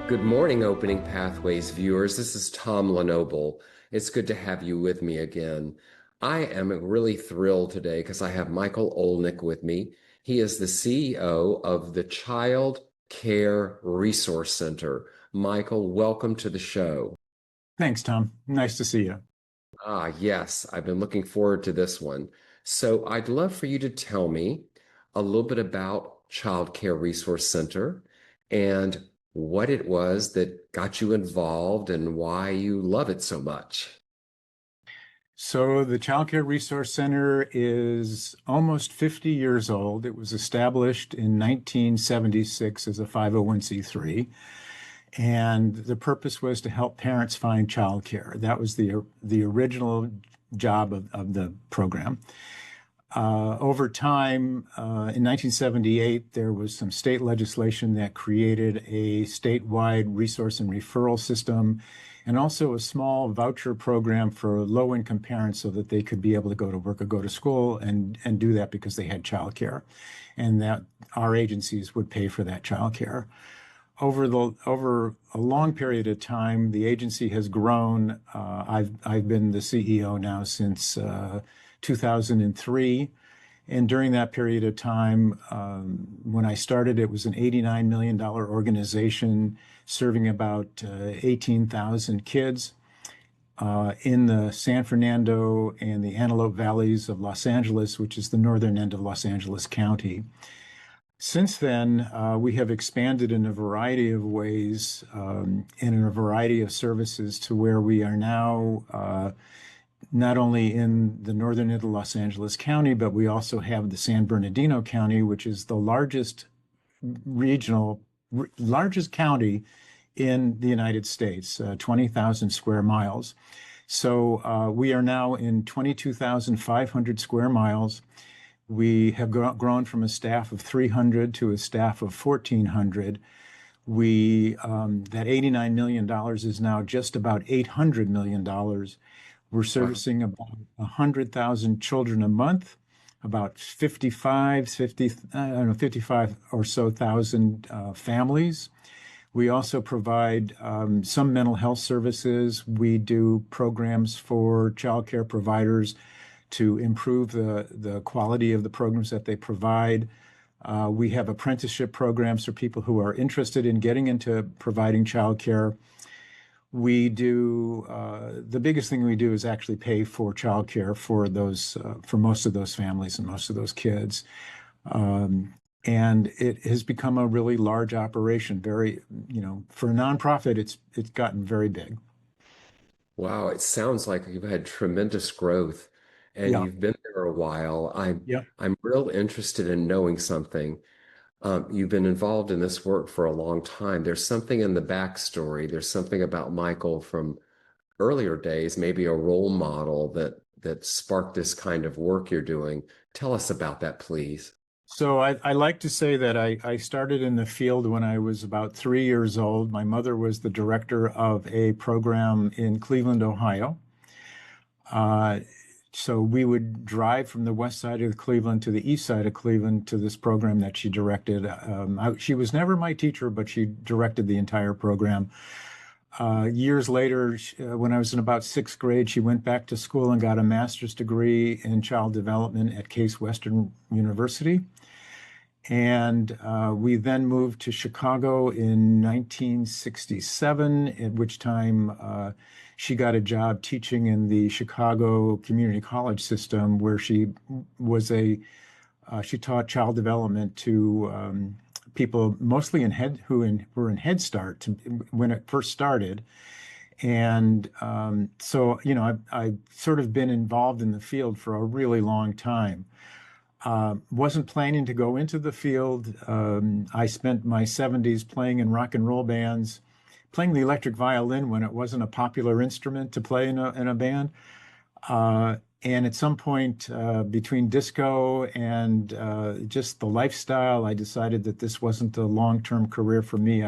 Good morning, Opening Pathways viewers. This is Tom Lenoble. It's good to have you with me again. I am really thrilled today because I have Michael Olenick with me. He is the CEO of the Child Care Resource Center. Michael, welcome to the show. Thanks, Tom. Nice to see you. Yes, I've been looking forward to this one. So I'd love for you to tell me a little bit about Child Care Resource Center and what it was that got you involved and why you love it so much. So, the Child Care Resource Center is almost 50 years old. It was established in 1976 as a 501c3, and the purpose was to help parents find childcare. That was the original job of the program. Over time, in 1978, there was some state legislation that created a statewide resource and referral system, and also a small voucher program for low-income parents so that they could be able to go to work or go to school and do that because they had childcare, and that our agencies would pay for that childcare. Over a long period of time, the agency has grown. I've been the CEO now since 2003. And during that period of time, when I started, it was an $89 million organization serving about 18,000 kids in the San Fernando and the Antelope Valleys of Los Angeles, which is the northern end of Los Angeles County. Since then, we have expanded in a variety of ways and in a variety of services to where we are now not only in the northern end of Los Angeles County, but we also have the San Bernardino County, which is the largest largest county in the United States, 20,000 square miles. So we are now in 22,500 square miles. We have grown from a staff of 300 to a staff of 1,400. That $89 million is now just about $800 million. We're servicing about 100,000 children a month, about 55 or so thousand families. We also provide some mental health services. We do programs for child care providers to improve the quality of the programs that they provide. We have apprenticeship programs for people who are interested in getting into providing child care. We do the biggest thing we do is actually pay for child care for most of those families and most of those kids. And it has become a really large operation. For a nonprofit, it's gotten very big. Wow, it sounds like you've had tremendous growth and Yeah. you've been there a while. I'm Yeah. I'm real interested in knowing something. You've been involved in this work for a long time. There's something in the backstory. There's something about Michael from earlier days, maybe a role model that sparked this kind of work you're doing. Tell us about that, please. So I like to say that I started in the field when I was about 3 years old. My mother was the director of a program in Cleveland, Ohio. Uh, so we would drive from the west side of Cleveland to the east side of Cleveland to this program that she directed. She was never my teacher, but she directed the entire program. Years later, when I was in about sixth grade, she went back to school and got a master's degree in child development at Case Western University. And we then moved to Chicago in 1967, at which time she got a job teaching in the Chicago Community College system, where she taught child development to people mostly who were in Head Start when it first started. And I've sort of been involved in the field for a really long time. Wasn't planning to go into the field. I spent my 70s playing in rock and roll bands, playing the electric violin when it wasn't a popular instrument to play in a band. And at some point between disco and just the lifestyle, I decided that this wasn't a long-term career for me.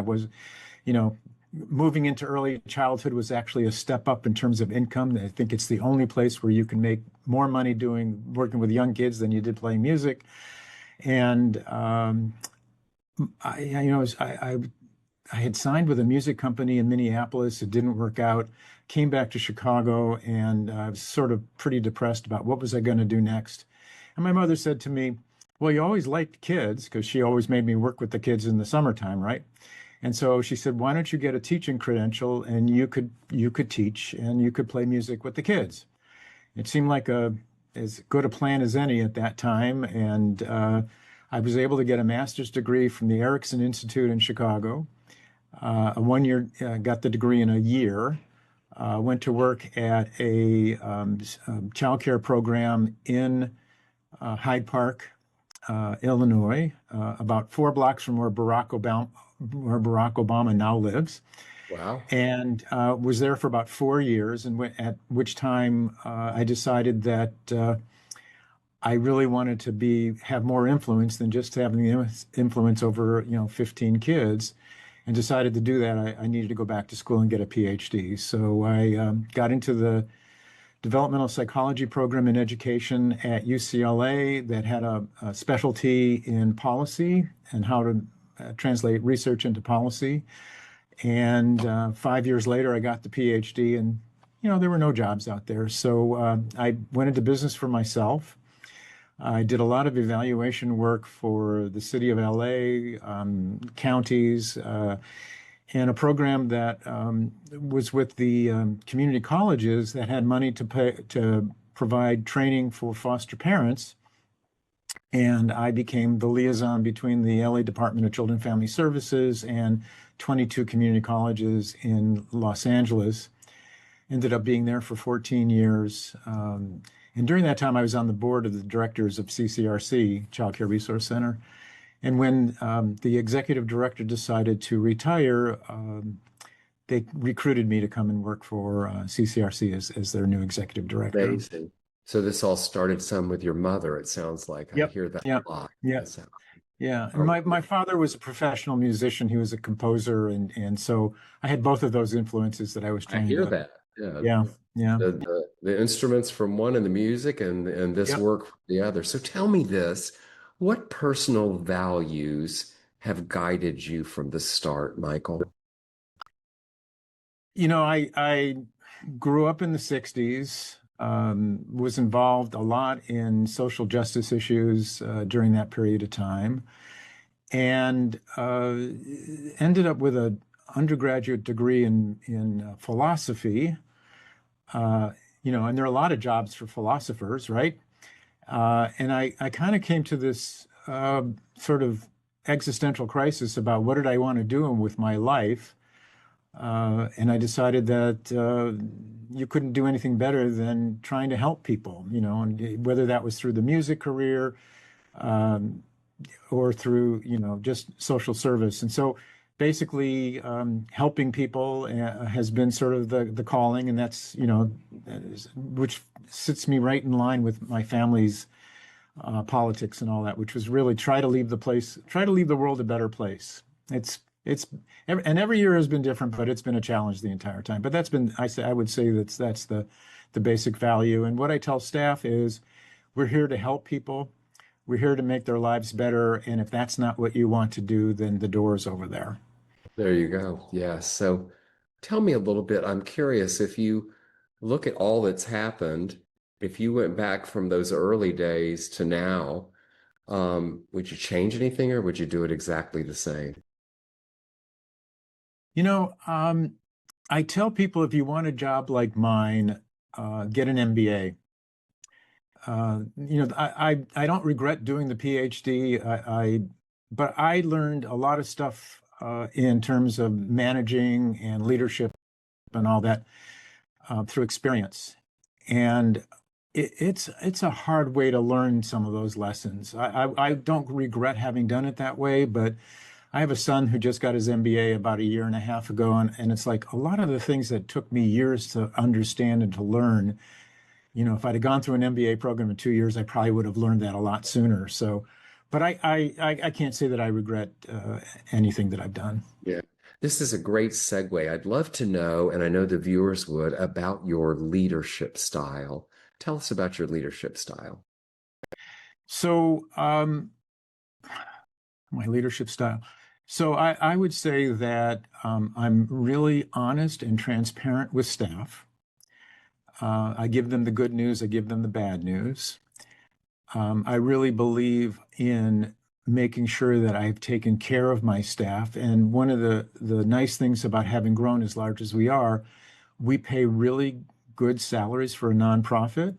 You know, moving into early childhood was actually a step up in terms of income. I think it's the only place where you can make more money working with young kids than you did playing music. And I I had signed with a music company in Minneapolis. It didn't work out. Came back to Chicago, and I was sort of pretty depressed about what was I going to do next. And my mother said to me, "Well, you always liked kids," because she always made me work with the kids in the summertime, right? And so she said, "Why don't you get a teaching credential, and you could teach and you could play music with the kids?" It seemed like as good a plan as any at that time, and I was able to get a master's degree from the Erickson Institute in Chicago. A 1 year, got the degree in a year. Went to work at a child care program in Hyde Park, Illinois, about 4 blocks from where Barack Obama now lives, Wow. and was there for about 4 years. And at which time I decided that I really wanted to have more influence than just having the influence over 15 kids, and decided to do that. I needed to go back to school and get a PhD. So I got into the developmental psychology program in education at UCLA that had a specialty in policy and how to translate research into policy. And 5 years later, I got the PhD, and there were no jobs out there. So I went into business for myself. I did a lot of evaluation work for the city of LA, counties, and a program that was with the community colleges that had money to provide training for foster parents. And I became the liaison between the LA Department of Children and Family Services and 22 community colleges in Los Angeles. Ended up being there for 14 years. And during that time, I was on the board of the directors of CCRC, Child Care Resource Center. And when the executive director decided to retire, they recruited me to come and work for CCRC as their new executive director. Amazing. So this all started some with your mother, it sounds like. I Yep. hear that Yeah. a lot. Yeah. That's how, Yeah. And or, my father was a professional musician. He was a composer. And so I had both of those influences that I was I trying hear to, that. Yeah. yeah. Yeah. The instruments from one and the music and this Yep. work from the other. So tell me this, what personal values have guided you from the start, Michael? I grew up in the 60s, was involved a lot in social justice issues during that period of time, and ended up with an undergraduate degree in philosophy. Uh, and there are a lot of jobs for philosophers, right? And I kind of came to this sort of existential crisis about what did I want to do with my life. And I decided that you couldn't do anything better than trying to help people, and whether that was through the music career um, or through, just social service. And so basically, helping people has been sort of the calling, and that's, which sits me right in line with my family's politics and all that, which was really try to leave the world a better place. It's and every year has been different, but it's been a challenge the entire time. But I would say that's the basic value. And what I tell staff is, we're here to help people. We're here to make their lives better. And if that's not what you want to do, then the door is over there. There you go. Yeah. So tell me a little bit. I'm curious if you look at all that's happened, if you went back from those early days to now, would you change anything or would you do it exactly the same? You know, um, I tell people, if you want a job like mine, get an MBA. I don't regret doing the PhD. But I learned a lot of stuff in terms of managing and leadership and all that through experience. And it's a hard way to learn some of those lessons. I don't regret having done it that way, but I have a son who just got his MBA about a year and a half ago, and it's like a lot of the things that took me years to understand and to learn. If I'd have gone through an MBA program in 2 years, I probably would have learned that a lot sooner. So, but I can't say that I regret anything that I've done. Yeah. This is a great segue. I'd love to know, and I know the viewers would, about your leadership style. Tell us about your leadership style. So, my leadership style. So I would say that I'm really honest and transparent with staff. I give them the good news, I give them the bad news. I really believe in making sure that I've taken care of my staff. And one of the nice things about having grown as large as we are, we pay really good salaries for a nonprofit.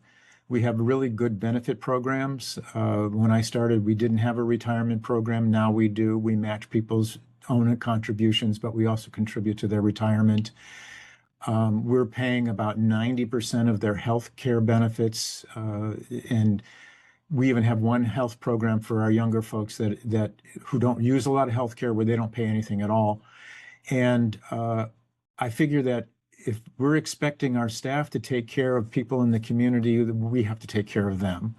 We have really good benefit programs. When I started, we didn't have a retirement program. Now we do. We match people's own contributions, but we also contribute to their retirement. We're paying about 90% of their health care benefits, and we even have one health program for our younger folks that who don't use a lot of health care where they don't pay anything at all. And I figure that if we're expecting our staff to take care of people in the community, we have to take care of them.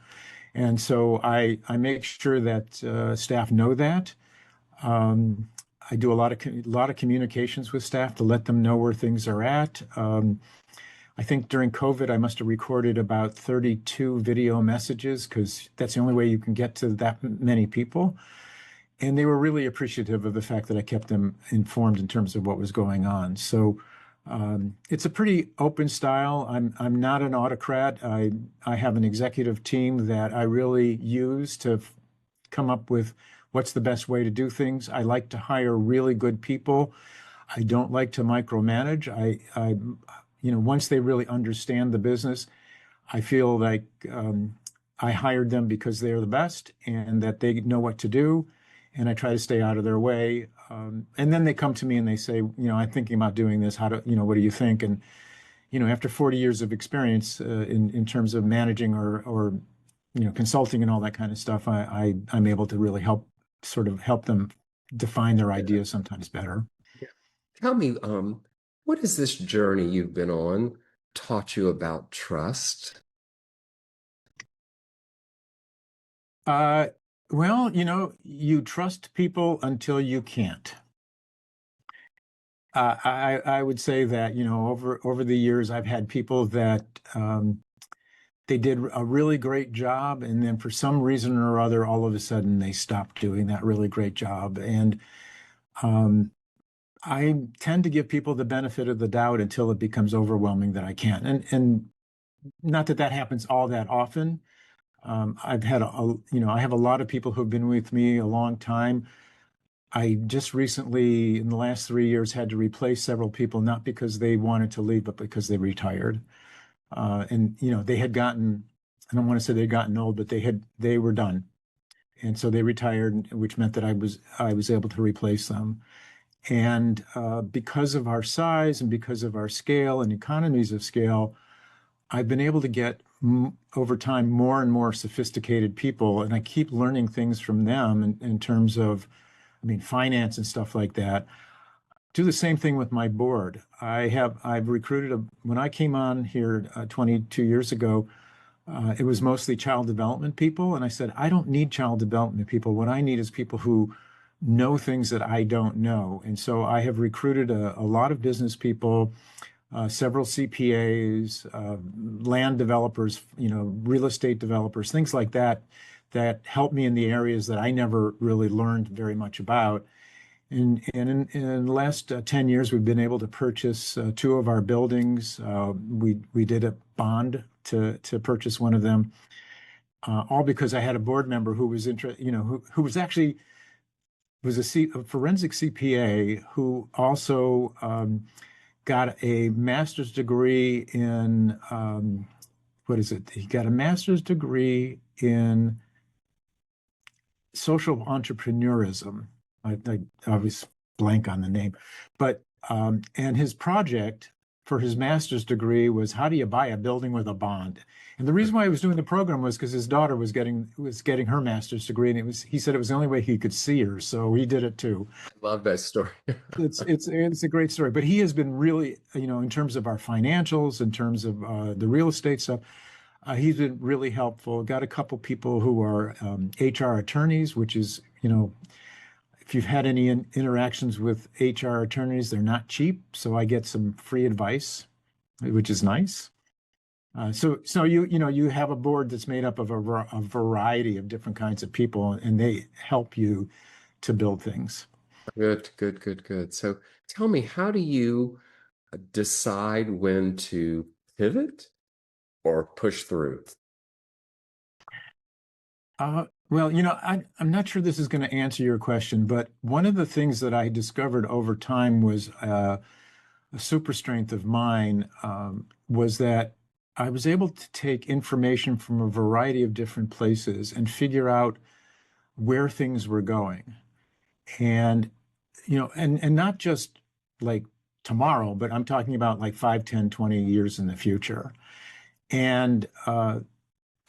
And so I make sure that staff know that. I do a lot of communications with staff to let them know where things are at. I think during COVID, I must have recorded about 32 video messages because that's the only way you can get to that many people. And they were really appreciative of the fact that I kept them informed in terms of what was going on. So it's a pretty open style. I'm not an autocrat. I have an executive team that I really use to come up with what's the best way to do things. I like to hire really good people. I don't like to micromanage. Once they really understand the business, I feel like I hired them because they're the best and that they know what to do. And I try to stay out of their way. And then they come to me and they say, I'm thinking about doing this. What do you think? And, after 40 years of experience in terms of managing or consulting and all that kind of stuff, I'm able to really help them define their Yeah. ideas sometimes better. Yeah. Tell me, what has this journey you've been on taught you about trust? Uh, well, you trust people until you can't. I would say that, over the years, I've had people that they did a really great job, and then for some reason or other, all of a sudden they stopped doing that really great job. And um, I tend to give people the benefit of the doubt until it becomes overwhelming that I can't. And not that that happens all that often. I've had I have a lot of people who've been with me a long time. I just recently, in the last 3 years, had to replace several people, not because they wanted to leave, but because they retired. And they had gotten, I don't want to say they'd gotten old, but they were done. And so they retired, which meant that I was able to replace them. And because of our size and because of our scale and economies of scale, I've been able to get over time more and more sophisticated people, and I keep learning things from them in terms of, finance and stuff like that. Do the same thing with my board. I've recruited when I came on here 22 years ago, it was mostly child development people, and I said, I don't need child development people. What I need is people who know things that I don't know. And so I have recruited a lot of business people, several CPAs, land developers, real estate developers, things like that, that help me in the areas that I never really learned very much about. And in the last 10 years, we've been able to purchase two of our buildings. We did a bond to purchase one of them, all because I had a board member who was interested, who was actually a forensic CPA who also got a master's degree in what is it? He got a master's degree in social entrepreneurism. I always blank on the name, but and his project for his master's degree was how do you buy a building with a bond? And the reason why he was doing the program was because his daughter was getting her master's degree, and he said it was the only way he could see her, so he did it too. I love that story. It's a great story, but he has been really, in terms of our financials, in terms of the real estate stuff, he's been really helpful. Got a couple people who are HR attorneys, which is, if you've had any interactions with HR attorneys, they're not cheap. So I get some free advice, which is nice. So you have a board that's made up of a variety of different kinds of people, and they help you to build things. Good, good, good, good. So tell me, how do you decide when to pivot or push through? Well, I'm not sure this is going to answer your question, but one of the things that I discovered over time was a super strength of mine was that I was able to take information from a variety of different places and figure out where things were going. And, and not just like tomorrow, but I'm talking about like 5, 10, 20 years in the future. And,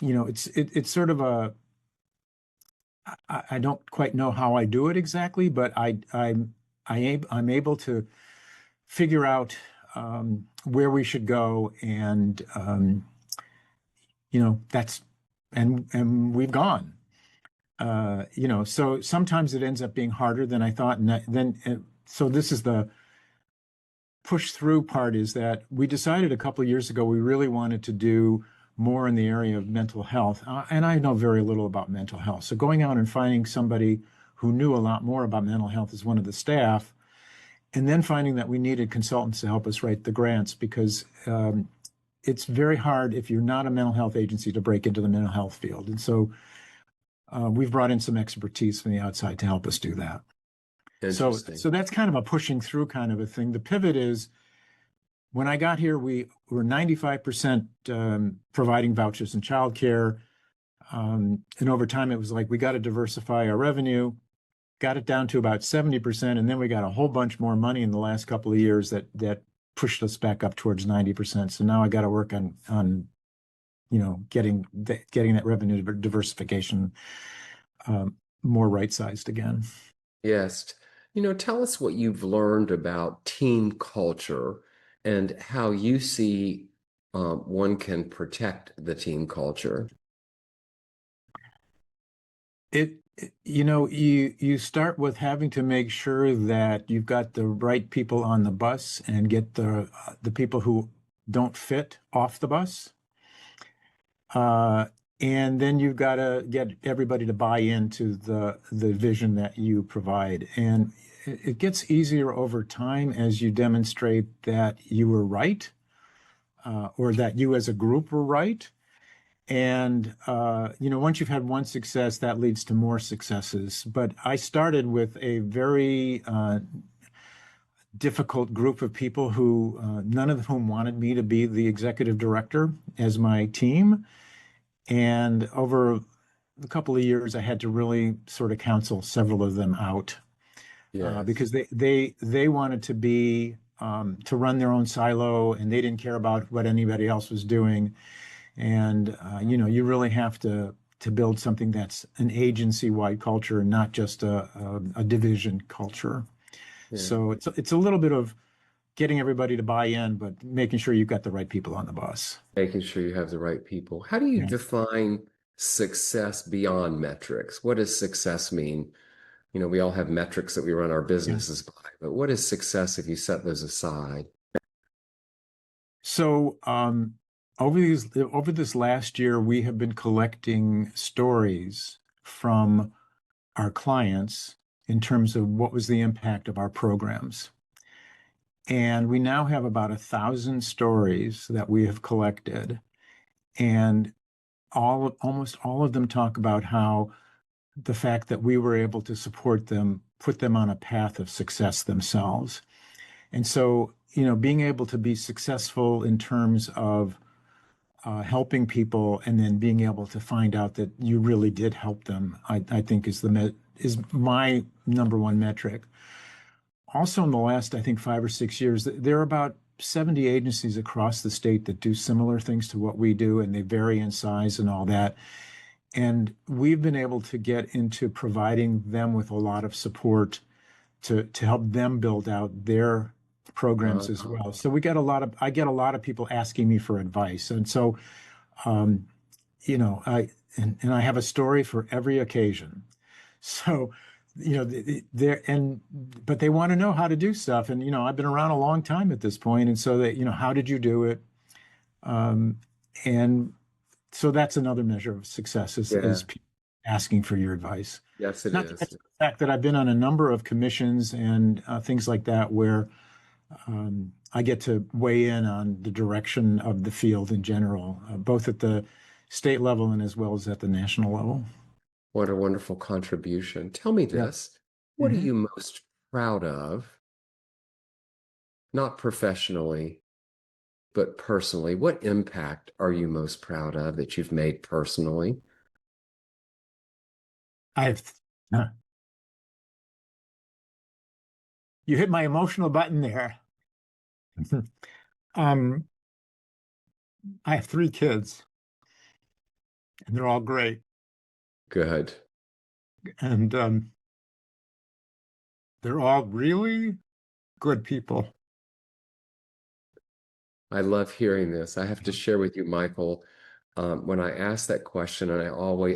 it's sort of I don't quite know how I do it exactly, but I'm able to figure out where we should go, and that's and we've gone. So sometimes it ends up being harder than I thought, and so this is the push through part is that we decided a couple of years ago we really wanted to do more in the area of mental health. And I know very little about mental health. So going out and finding somebody who knew a lot more about mental health as one of the staff, and then finding that we needed consultants to help us write the grants because it's very hard if you're not a mental health agency to break into the mental health field. And so we've brought in some expertise from the outside to help us do that. Interesting. So that's kind of a pushing through kind of a thing. The pivot is when I got here, we were 95% providing vouchers and childcare. And over time, it was like we got to diversify our revenue, got it down to about 70%. And then we got a whole bunch more money in the last couple of years that pushed us back up towards 90%. So now I got to work on getting that revenue diversification more right-sized again. Yes. Tell us what you've learned about team culture and how you see one can protect the team culture. You start with having to make sure that you've got the right people on the bus and get the people who don't fit off the bus. And then you've got to get everybody to buy into the vision that you provide. And it gets easier over time as you demonstrate that you were right, or that you as a group were right. And once you've had one success, that leads to more successes. But I started with a very difficult group of people who none of whom wanted me to be the executive director as my team. And over a couple of years, I had to really sort of counsel several of them out Yes. because they wanted to be to run their own silo, and they didn't care about what anybody else was doing. And you really have to build something that's an agency-wide culture, not just a division culture. Yeah. So it's a little bit of getting everybody to buy in, but making sure you've got the right people on the bus. Making sure you have the right people. How do you Yeah. define success beyond metrics? What does success mean? We all have metrics that we run our Yeah. businesses by, but what is success if you set those aside? So over this last year, we have been collecting stories from our clients in terms of what was the impact of our programs. And we now have about 1,000 stories that we have collected, and almost all of them talk about how the fact that we were able to support them, put them on a path of success themselves. And so, being able to be successful in terms of helping people and then being able to find out that you really did help them, I think is my number one metric. Also, in the last, I think, 5 or 6 years, there are about 70 agencies across the state that do similar things to what we do, and they vary in size and all that. And we've been able to get into providing them with a lot of support to help them build out their programs as Uh, well. So I get a lot of people asking me for advice. And so, um, and I have a story for every occasion. So, but they want to know how to do stuff. And, I've been around a long time at this point. And so that, how did you do it? Um, and so that's another measure of success yeah. is asking for your advice. Yes, it Not to is. mention the fact that I've been on a number of commissions and things like that where I get to weigh in on the direction of the field in general, both at the state level and as well as at the national level. What a wonderful contribution. Tell me Yeah. this. What are hmm you most proud of, not professionally, but personally? What impact are you most proud of that you've made personally? I've uh, you hit my emotional button there. Um, I have three kids, and they're all great, Good. and they're all really good people. I love hearing this. I have to share with you, Michael, when I ask that question, and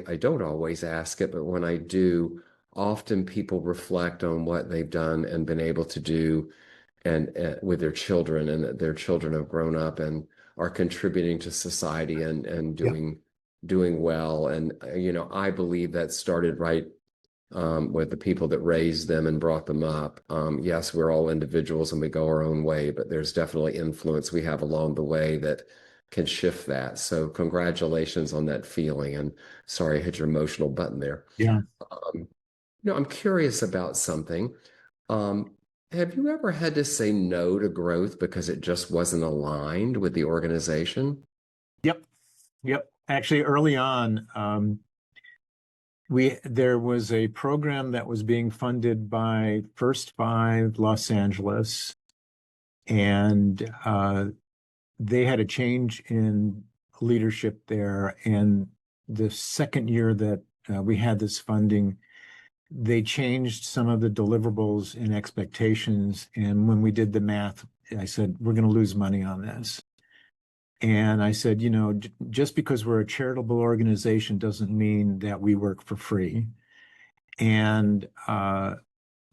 I don't always ask it, but when I do, often people reflect on what they've done and been able to do and with their children, and that their children have grown up and are contributing to society and Yeah, doing well. And I believe that started right with the people that raised them and brought them up. Yes, we're all individuals and we go our own way, but there's definitely influence we have along the way that can shift that. So congratulations on that feeling. And sorry, I hit your emotional button there. yeah. Um, I'm curious about something. Um, have you ever had to say no to growth because it just wasn't aligned with the organization? Yep, yep. Actually, early on, there was a program that was being funded by First Five Los Angeles, and they had a change in leadership there. And the second year that we had this funding, they changed some of the deliverables and expectations. And when we did the math, I said, we're going to lose money on this. And I said, just because we're a charitable organization doesn't mean that we work for free. And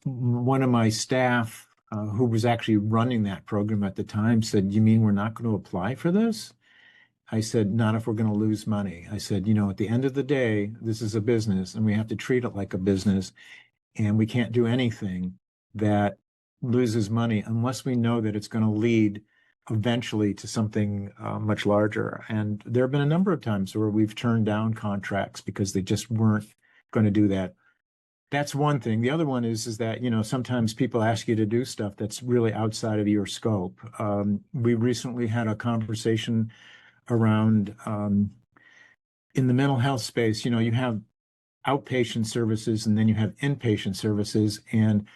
one of my staff, who was actually running that program at the time, said, "You mean we're not going to apply for this?" I said, "Not if we're going to lose money." I said, at the end of the day, this is a business and we have to treat it like a business. And we can't do anything that loses money unless we know that it's going to lead eventually to something much larger. And there have been a number of times where we've turned down contracts because they just weren't going to do that. That's one thing. The other one is that, sometimes people ask you to do stuff that's really outside of your scope. We recently had a conversation around in the mental health space, you have outpatient services and then you have inpatient services. And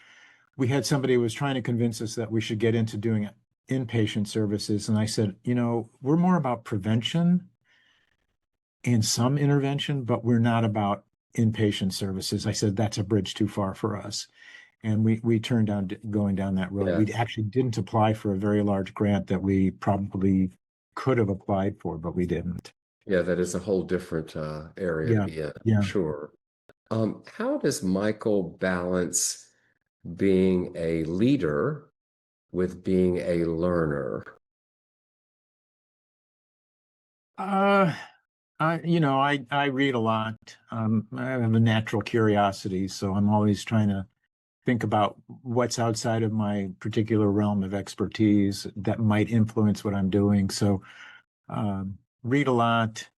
we had somebody who was trying to convince us that we should get into doing inpatient services. And I said, we're more about prevention and some intervention, but we're not about inpatient services. I said, that's a bridge too far for us. And we turned down going down that road. We Yes. actually didn't apply for a very large grant that we probably could have applied for, but we didn't. Yeah, that is a whole different area to Yeah, be in, yeah. sure. How does Michael balance being a leader with being a learner? Uh, I read a lot. I have a natural curiosity, so I'm always trying to think about what's outside of my particular realm of expertise that might influence what I'm doing. So, read a lot.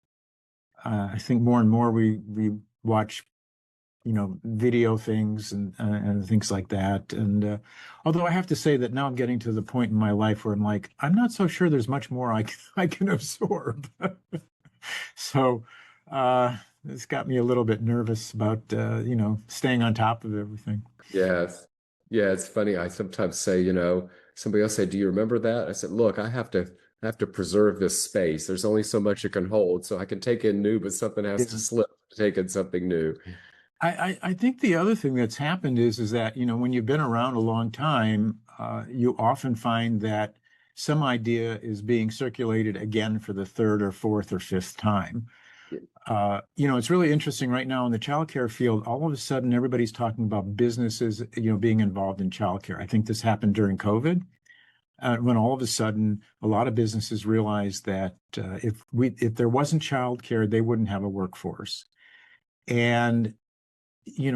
I think more and more we watch, video things and things like that. And although I have to say that now I'm getting to the point in my life where I'm like, I'm not so sure there's much more I can absorb. So it's got me a little bit nervous about staying on top of everything. Yes. Yeah, it's funny. I sometimes say, somebody else say, "Do you remember that?" I said, "Look, I have to preserve this space. There's only so much it can hold, so I can take in new, but something has to Yeah. slip to take in something new." I think the other thing that's happened is that, when you've been around a long time, you often find that some idea is being circulated again for the third or fourth or fifth time. It's really interesting right now in the childcare field. All of a sudden, everybody's talking about businesses, being involved in childcare. I think this happened during COVID, when all of a sudden a lot of businesses realized that if there wasn't childcare, they wouldn't have a workforce. And,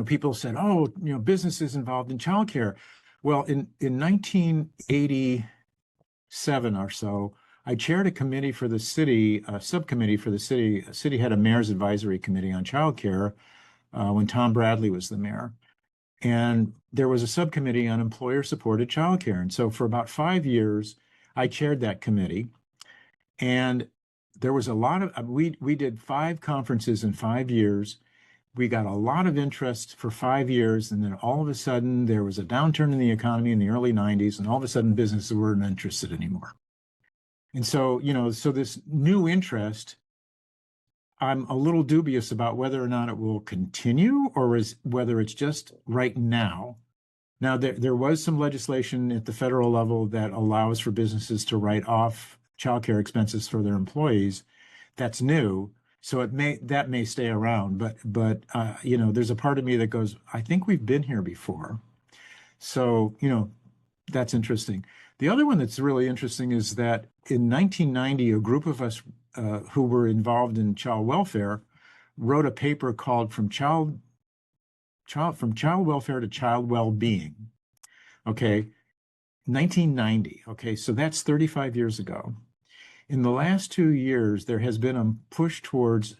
people said, oh, businesses involved in childcare. Well, in 1987 or so, I chaired a committee for the city, a subcommittee for the city. The city had a mayor's advisory committee on childcare when Tom Bradley was the mayor. And there was a subcommittee on employer-supported childcare. And so for about 5 years, I chaired that committee. And there was a lot of, we did 5 conferences in 5 years. We got a lot of interest for 5 years. And then all of a sudden, there was a downturn in the economy in the early 90s. And all of a sudden, businesses weren't interested anymore. And so, so this new interest, I'm a little dubious about whether or not it will continue or whether it's just right now. Now, there was some legislation at the federal level that allows for businesses to write off childcare expenses for their employees. That's new, so that may stay around. But there's a part of me that goes, I think we've been here before. So that's interesting. The other one that's really interesting is that in 1990, a group of us who were involved in child welfare wrote a paper called From Child Welfare to Child Well-Being. Okay, 1990. Okay, so that's 35 years ago. In the last 2 years, there has been a push towards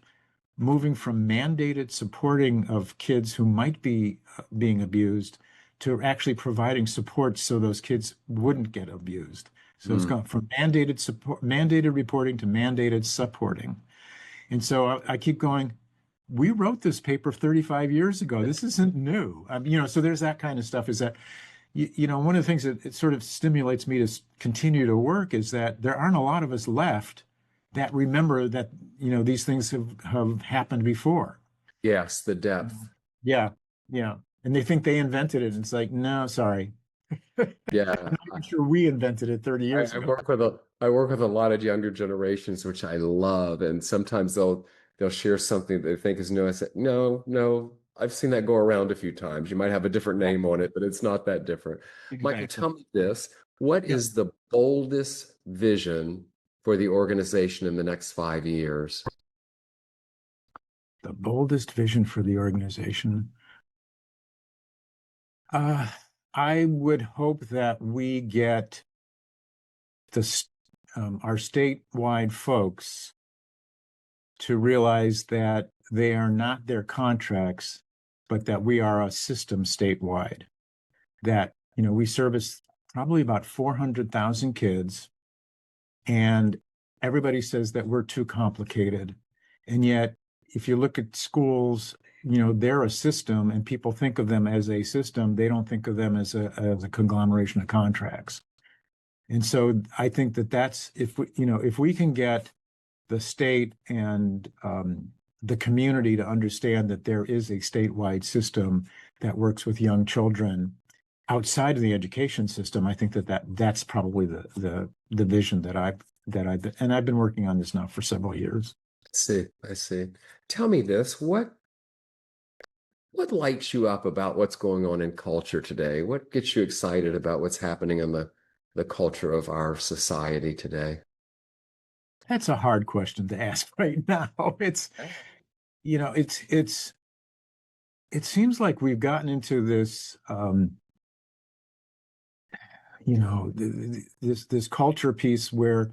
moving from mandated supporting of kids who might be being abused to actually providing support so those kids wouldn't get abused. So it's gone from mandated reporting to mandated supporting. And so I keep going, we wrote this paper 35 years ago. This isn't new. So there's that kind of stuff. Is that, one of the things that it sort of stimulates me to continue to work is that there aren't a lot of us left that remember that, these things have happened before. Yes, the depth. Yeah, yeah. And they think they invented it. And it's like, no, sorry. Yeah, I'm not even sure we invented it 30 years I ago. work with a lot of younger generations, which I love, and sometimes they'll share something that they think is new. I said, no, no, I've seen that go around a few times. You might have a different Yeah, name on it, but it's not that different. Michael, exactly. tell me this: what Yeah. is the boldest vision for the organization in the next 5 years? The boldest vision for the organization. Uh, I would hope that we get our statewide folks to realize that they are not their contracts, but that we are a system statewide. That, we service probably about 400,000 kids, and everybody says that we're too complicated. And yet, if you look at schools, they're a system, and people think of them as a system. They don't think of them as a conglomeration of contracts. And so I think that's if we can get the state and the community to understand that there is a statewide system that works with young children outside of the education system, I think that's probably the vision that I've been working on this now for several years. I see. Tell me this: what lights you up about what's going on in culture today? What gets you excited about what's happening in the culture of our society today? That's a hard question to ask right now. It's, it seems like we've gotten into this, this culture piece where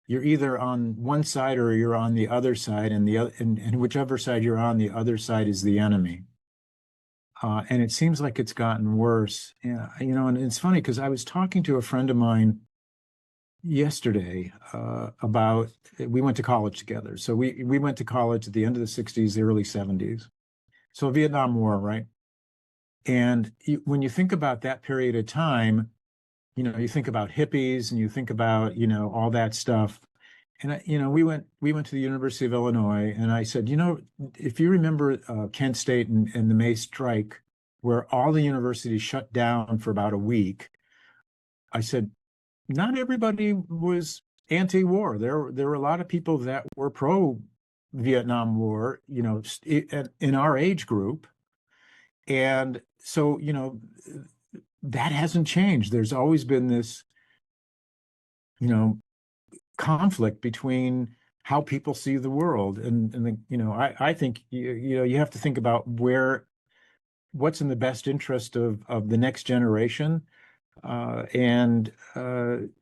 you're either on one side or you're on the other side, and and whichever side you're on, the other side is the enemy. And it seems like it's gotten worse. Yeah, and it's funny because I was talking to a friend of mine yesterday about we went to college together. So we went to college at the end of the 60s, the early 70s. So Vietnam War, right? And when you think about that period of time, you think about hippies and you think about, all that stuff. And we went to the University of Illinois, and I said, if you remember Kent State and the May strike, where all the universities shut down for about a week, I said, not everybody was anti-war. There were a lot of people that were pro Vietnam War, in our age group. And so, that hasn't changed. There's always been this, conflict between how people see the world. I think you have to think about what's in the best interest of the next generation, and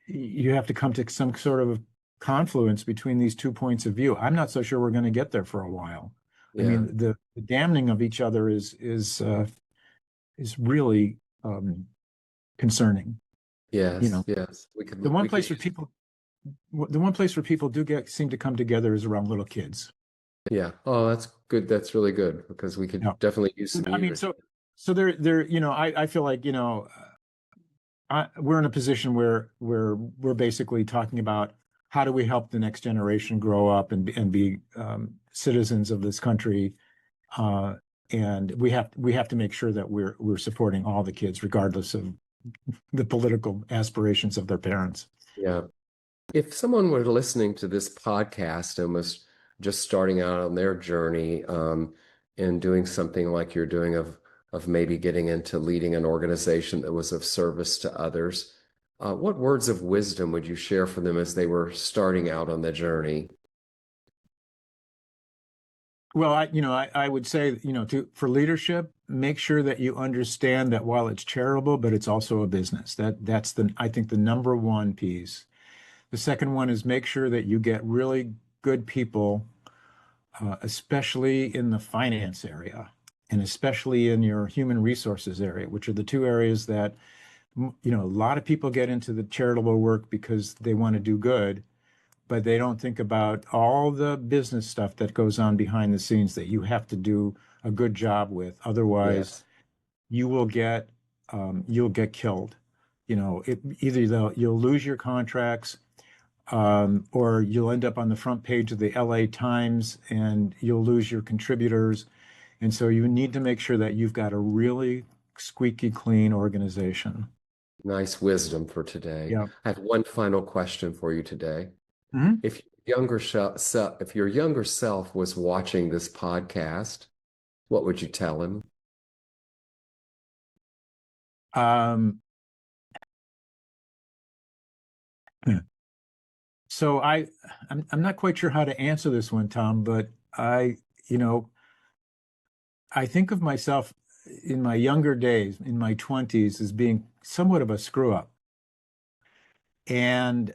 you have to come to some sort of confluence between these 2 points of view. I'm not so sure we're going to get there for a while. I Yeah. mean, the damning of each other is really concerning. You Yes. know, Yes. the one We could place where use. people the one place where people do get seem to come together is around little kids. Yeah. Oh, that's good. That's really good because we could Yeah. definitely use some I mean, music. so they're I feel like we're in a position where we're basically talking about how do we help the next generation grow up and be citizens of this country, uh, and we have to make sure that we're supporting all the kids regardless of the political aspirations of their parents. Yeah. If someone were listening to this podcast and was just starting out on their journey, and doing something like you're doing of maybe getting into leading an organization that was of service to others, what words of wisdom would you share for them as they were starting out on the journey? Well, I would say, for leadership, make sure that you understand that while it's charitable, but it's also a business. That's I think the number one piece. The second one is make sure that you get really good people, especially in the finance area and especially in your human resources area, which are the two areas that, a lot of people get into the charitable work because they want to do good, but they don't think about all the business stuff that goes on behind the scenes that you have to do a good job with. Otherwise, Yes. you will get killed. Either you'll lose your contracts, or you'll end up on the front page of the LA Times and you'll lose your contributors. And so you need to make sure that you've got a really squeaky clean organization. Nice wisdom for today. Yeah. I have one final question for you today. Mhm. If your younger self was watching this podcast, what would you tell him? Um, so I'm not quite sure how to answer this one, Tom, but you know, I think of myself in my younger days, in my 20s, as being somewhat of a screw up. And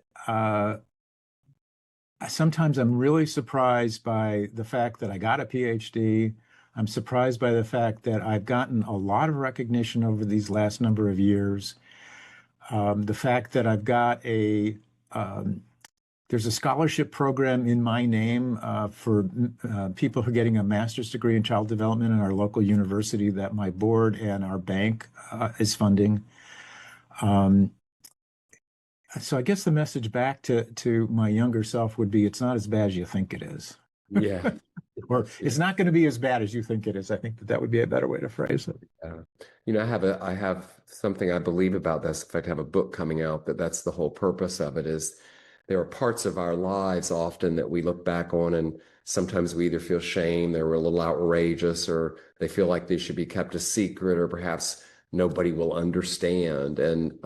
sometimes I'm really surprised by the fact that I got a PhD. I'm surprised by the fact that I've gotten a lot of recognition over these last number of years. The fact that I've got um, there's a scholarship program in my name for people who are getting a master's degree in child development in our local university that my board and our bank is funding. Um, so I guess the message back to my younger self would be, it's not as bad as you think it is. Yeah. Or Yes, it's yes. not going to be as bad as you think it is. I think that would be a better way to phrase it. Uh, I have something I believe about this. In fact, I have a book coming out that's the whole purpose of it is there are parts of our lives often that we look back on and sometimes we either feel shame, they're a little outrageous, or they feel like they should be kept a secret, or perhaps nobody will understand. And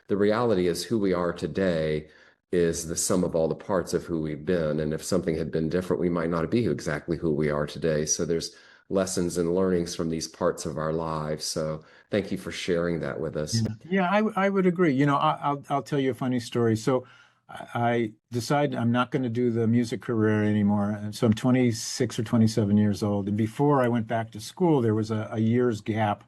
the reality is who we are today is the sum of all the parts of who we've been. And if something had been different, we might not be exactly who we are today. So there's lessons and learnings from these parts of our lives. So thank you for sharing that with Yeah, us. yeah, I would agree. I'll tell you a funny story. So I decided I'm not going to do the music career anymore. And so I'm 26 or 27 years old. And before I went back to school, there was a year's gap.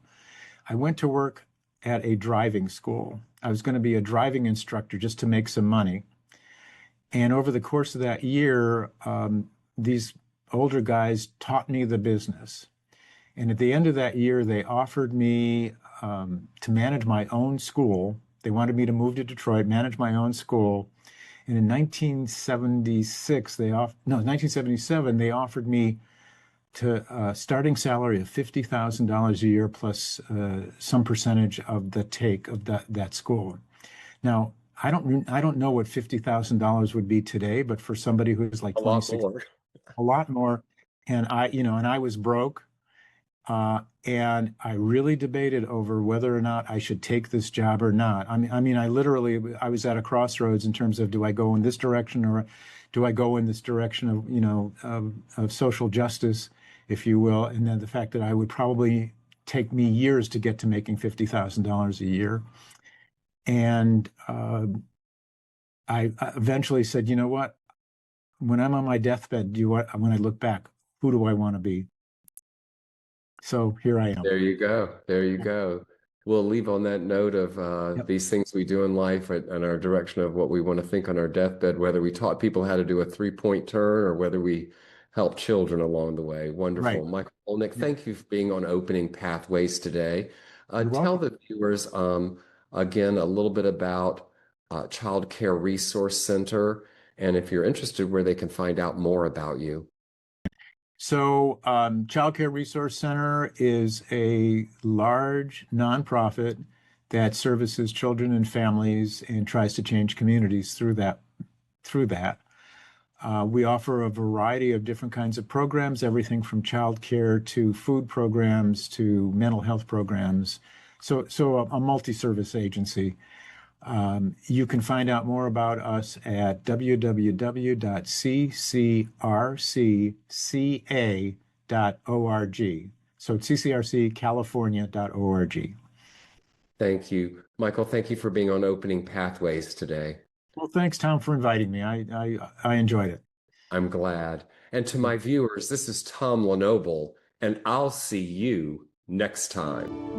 I went to work at a driving school. I was going to be a driving instructor just to make some money. And over the course of that year, these older guys taught me the business. And at the end of that year, they offered me to manage my own school. They wanted me to move to Detroit, manage my own school. And in 1976, no, 1977, they offered me to a starting salary of $50,000 a year plus some percentage of the take of that school. Now, I don't know what $50,000 would be today, but for somebody who's like A lot 26, more. a lot more. And I was broke. And I really debated over whether or not I should take this job or not. I was at a crossroads in terms of, do I go in this direction or do I go in this direction of, of social justice, if you will, and then the fact that I would probably take me years to get to making $50,000 a year. And I eventually said, you know what? When I'm on my deathbed, when I look back, who do I want to be? So here I am. There you go. There you Yep. go. We'll leave on that note of Yep. these things we do in life and our direction of what we want to think on our deathbed, whether we taught people how to do a three-point turn or whether we help children along the way. Right. Wonderful. Michael Olenick, Yep. thank you for being on Opening Pathways today. You're Tell welcome. the viewers again a little bit about Child Care Resource Center and if you're interested, where they can find out more about you. So, Child Care Resource Center is a large nonprofit that services children and families and tries to change communities through that. Through that, we offer a variety of different kinds of programs, everything from child care to food programs to mental health programs. So a multi-service agency. You can find out more about us at www.ccrcca.org. So it's ccrccalifornia.org. Thank you. Michael, thank you for being on Opening Pathways today. Well, thanks, Tom, for inviting me. I enjoyed it. I'm glad. And to my viewers, this is Tom Lenoble, and I'll see you next time.